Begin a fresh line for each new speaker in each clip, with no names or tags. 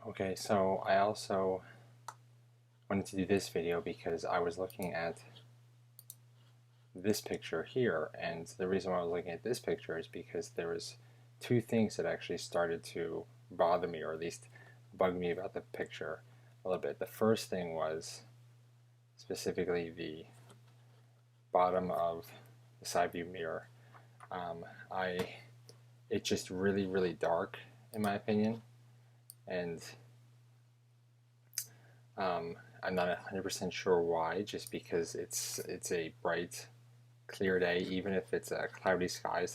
Okay, so I also wanted to do this video because I was looking at this picture here, and the reason why I was looking at this picture is because there was two things that actually started to bother me, or at least bug me about the picture a little bit. The first thing was specifically the bottom of the side view mirror. Um, I it's just really dark in my opinion, and I'm not 100% sure why. Just because it's a bright, clear day, even if it's a cloudy skies,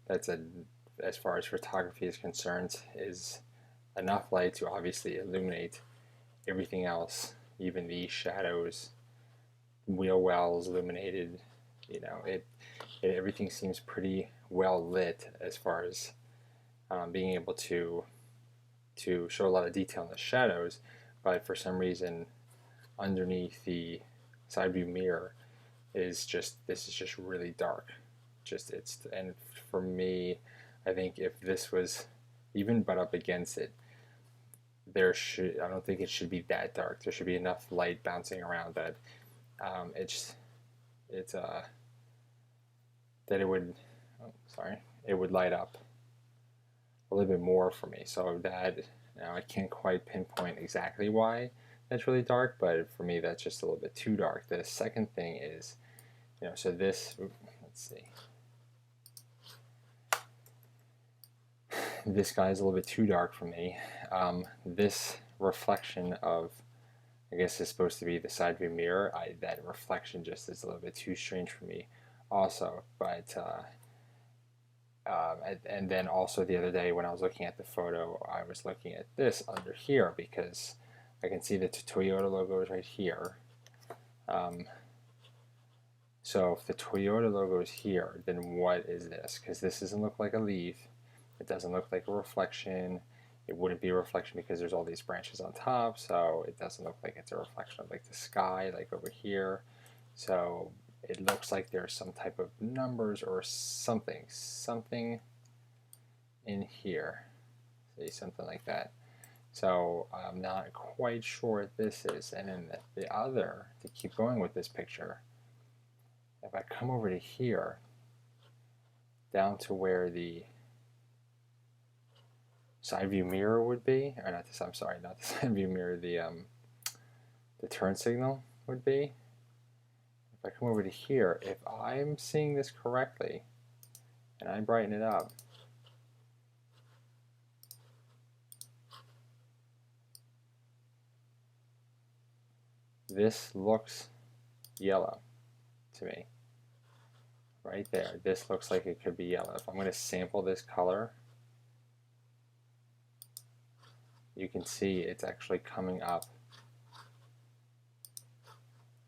that's a as far as photography is concerned, is enough light to obviously illuminate everything else, even the shadows, wheel wells illuminated. You know, everything seems pretty well lit as far as being able to show a lot of detail in the shadows, but for some reason underneath the side view mirror this is just really dark. Just it's and for me, I think if this was even butt up against it, I don't think it should be that dark. There should be enough light bouncing around that it's it's that it would it would light up a little bit more for me. So that, I can't quite pinpoint exactly why that's really dark, but for me that's just a little bit too dark. The second thing is, so let's see, this guy is a little bit too dark for me. This reflection of, I guess is supposed to be the side view mirror. That reflection just is a little bit too strange for me also. But and then also the other day when I was looking at the photo, I was looking at this under here because I can see the Toyota logo is right here. So if the Toyota logo is here, then what is this? Because this doesn't look like a leaf. It doesn't look like a reflection. It wouldn't be a reflection because there's all these branches on top, so it doesn't look like it's a reflection of like the sky, like over here. So it looks like there's some type of numbers or something in here. See, something like that. So I'm not quite sure what this is. And then the other, to keep going with this picture, if I come over to here, down to where the side view mirror would be, or not this, I'm sorry, not the side view mirror, the turn signal would be. If I come over to here, if I'm seeing this correctly, and I brighten it up, this looks yellow to me. Right there, this looks like it could be yellow. If I'm going to sample this color, you can see it's actually coming up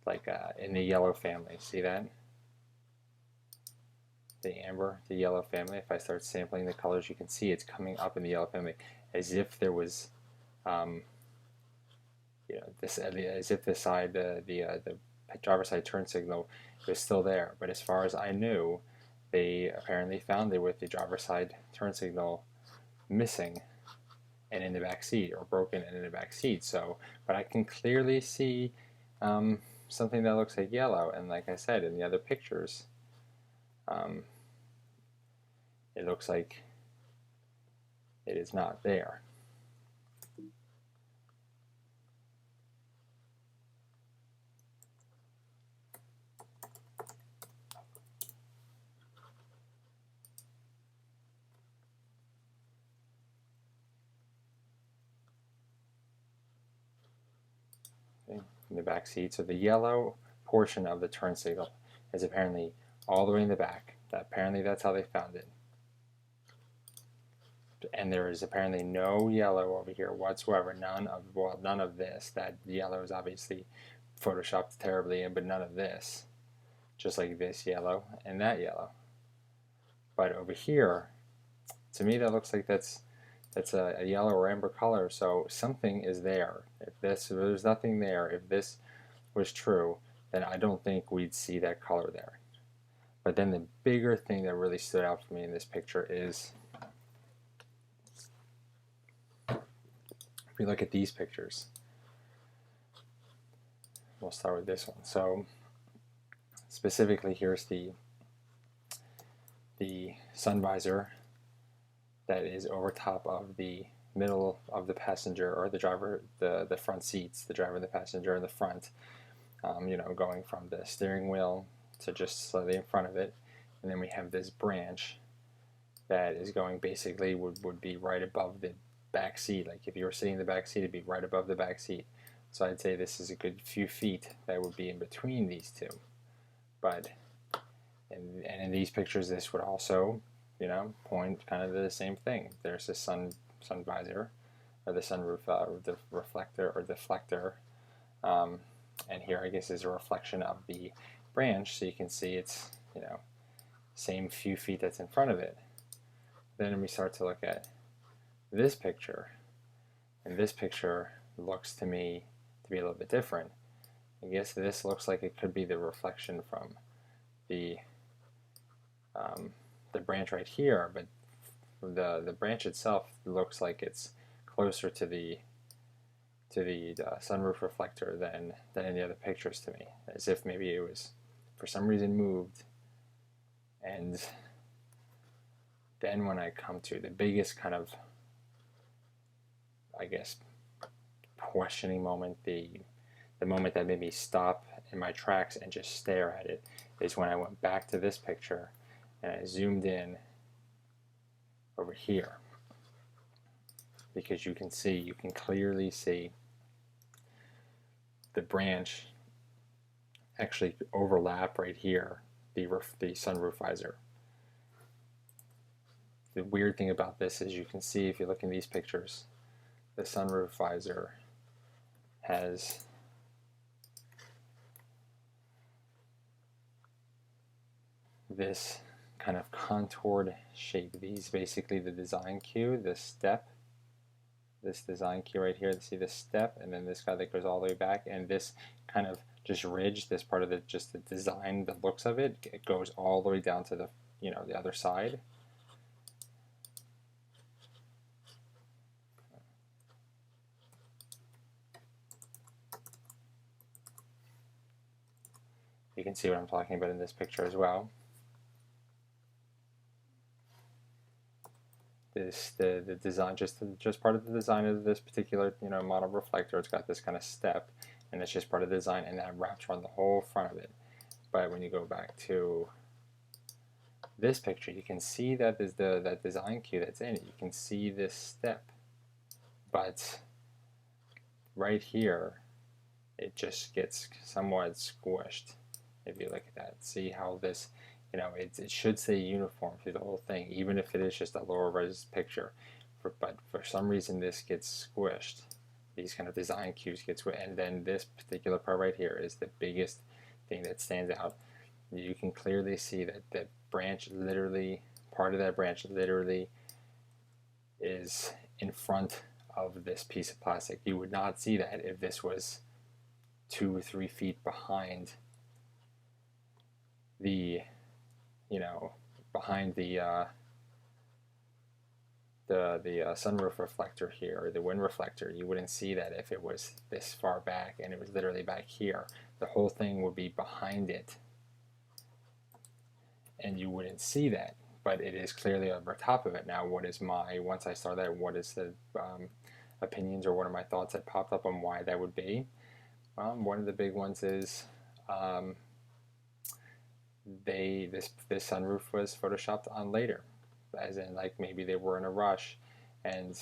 like in the yellow family. See that? The amber, the yellow family. If I start sampling the colors, you can see it's coming up in the yellow family as if there was, as if the side, the driver's side turn signal was still there. But as far as I knew, they apparently found it with the driver's side turn signal missing and in the back seat, or broken and in the back seat. So, but I can clearly see something that looks like yellow, and like I said in the other pictures, it looks like it is not there. Okay, in the back seat. So the yellow portion of the turn signal is apparently all the way in the back. Apparently that's how they found it. And there is apparently no yellow over here whatsoever. None of this. That yellow is obviously photoshopped terribly, but none of this. Just like this yellow and that yellow. But over here, to me that looks like that's a yellow or amber color. So something is there. If there's nothing there, if this was true, then I don't think we'd see that color there. But then the bigger thing that really stood out for me in this picture is if we look at these pictures, we'll start with this one. So specifically, here's the sun visor that is over top of the middle of the passenger, or the driver, the front seats, the driver and the passenger in the front, you know, going from the steering wheel to just slightly in front of it. And then we have this branch that is going, basically would be right above the back seat. Like if you were sitting in the back seat, it'd be right above the back seat. So I'd say this is a good few feet that would be in between these two. But and in these pictures, this would also, you know, point kind of to the same thing. There's the sun visor, or the sunroof, the reflector or deflector, and here I guess is a reflection of the branch, so you can see it's, you know, same few feet that's in front of it. Then we start to look at this picture, and this picture looks to me to be a little bit different. I guess this looks like it could be the reflection from the branch right here, but the branch itself looks like it's closer to the sunroof reflector than any other pictures to me, as if maybe it was for some reason moved. And then when I come to the biggest kind of, I guess, questioning moment, the moment that made me stop in my tracks and just stare at it, is when I went back to this picture and I zoomed in over here, because you can clearly see the branch actually overlap right here, the sunroof visor. The weird thing about this is you can see, if you look in these pictures, the sunroof visor has this kind of contoured shape. These basically the design cue, this step, this design cue right here. See this step, and then this guy that goes all the way back, and this kind of just ridge, this part of the just the design, the looks of it, it goes all the way down to the, you know, the other side. You can see what I'm talking about in this picture as well. The design, just part of the design of this particular, you know, model reflector. It's got this kind of step, and it's just part of the design, and that wraps around the whole front of it. But when you go back to this picture, you can see that there's that design cue that's in it. You can see this step, but right here, it just gets somewhat squished. If you look at that, see how this, you know, it should say uniform through the whole thing, even if it is just a lower res picture. But for some reason, this gets squished. These kind of design cues get squished, and then this particular part right here is the biggest thing that stands out. You can clearly see that the branch literally, part of that branch literally is in front of this piece of plastic. You would not see that if this was 2 or 3 feet behind the, you know, behind the sunroof reflector here, or the wind reflector. You wouldn't see that if it was this far back and it was literally back here. The whole thing would be behind it, and you wouldn't see that, but it is clearly over top of it. Now, what is my, once I saw that, what is the opinions, or what are my thoughts that popped up on why that would be? One of the big ones is this sunroof was photoshopped on later, as in, like, maybe they were in a rush and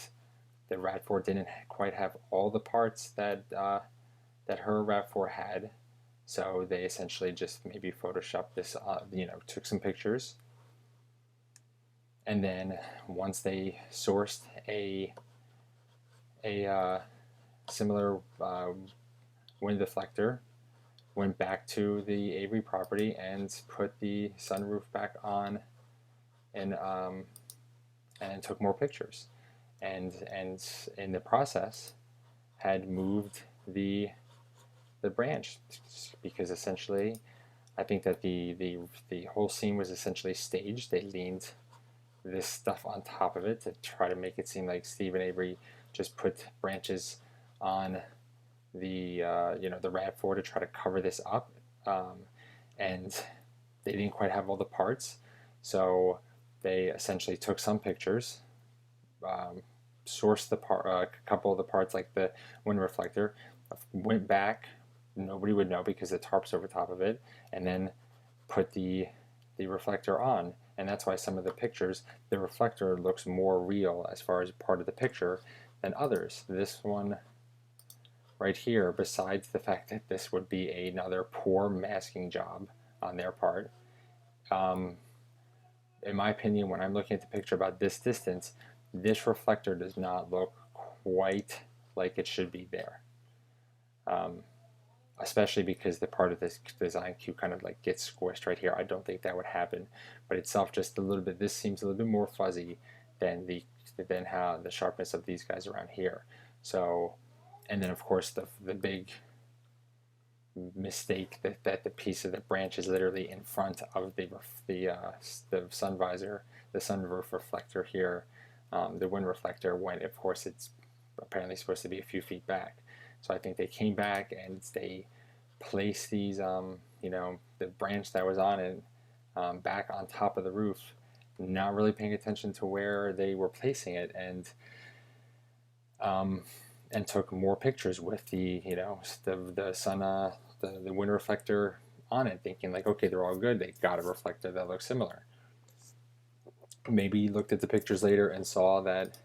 the RAV4 didn't quite have all the parts that that her RAV4 had, so they essentially just maybe photoshopped this, you know, took some pictures, and then once they sourced a similar wind deflector, went back to the Avery property and put the sunroof back on, and took more pictures, and in the process had moved the branch, because essentially I think that the whole scene was essentially staged. They leaned this stuff on top of it to try to make it seem like Stephen Avery just put branches on the the RAV4 to try to cover this up, and they didn't quite have all the parts, so they essentially took some pictures, sourced a couple of the parts like the wind reflector, went back, nobody would know because the tarp's over top of it, and then put the reflector on. And that's why some of the pictures, the reflector looks more real as far as part of the picture than others. This one right here, besides the fact that this would be another poor masking job on their part, in my opinion, when I'm looking at the picture about this distance, this reflector does not look quite like it should be there. Especially because the part of this design cube kind of like gets squished right here. I don't think that would happen, but itself just a little bit, this seems a little bit more fuzzy than how the sharpness of these guys around here. So, and then of course the big mistake that the piece of the branch is literally in front of the sun visor, the sunroof reflector here, the wind reflector, when of course it's apparently supposed to be a few feet back. So I think they came back and they placed these, the branch that was on it back on top of the roof, not really paying attention to where they were placing it, and took more pictures with the wind reflector on it, thinking like, okay, they're all good. They got a reflector that looks similar. Maybe looked at the pictures later and saw that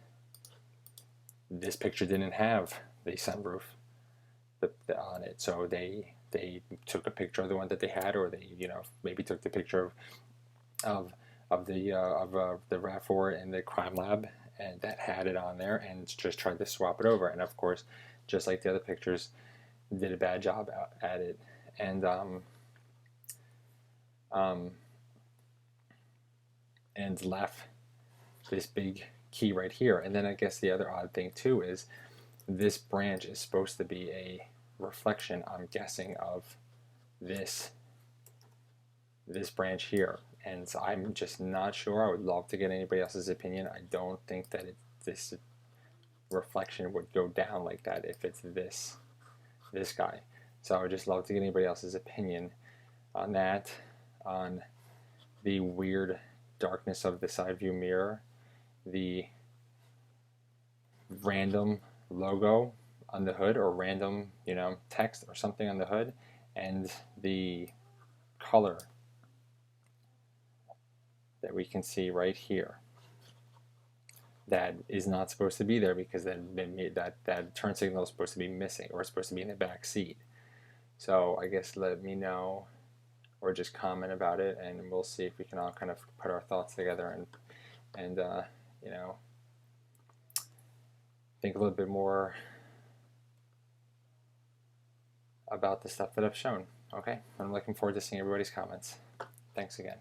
this picture didn't have the sunroof on it, so they took a picture of the one that they had, or they maybe took the picture of the RAV4 in the crime lab and that had it on there and just tried to swap it over, and of course, just like the other pictures, did a bad job at it, and left this big key right here. And then I guess the other odd thing too is this branch is supposed to be a reflection, I'm guessing, of this branch here, and so I'm just not sure. I would love to get anybody else's opinion. I don't think that this reflection would go down like that if it's this guy. So I would just love to get anybody else's opinion on that, on the weird darkness of the side view mirror, the random logo on the hood, or random text or something on the hood, and the color that we can see right here that is not supposed to be there, because that turn signal is supposed to be missing, or it's supposed to be in the back seat. So I guess let me know, or just comment about it, and we'll see if we can all kind of put our thoughts together and think a little bit more about the stuff that I've shown. Okay, I'm looking forward to seeing everybody's comments. Thanks again.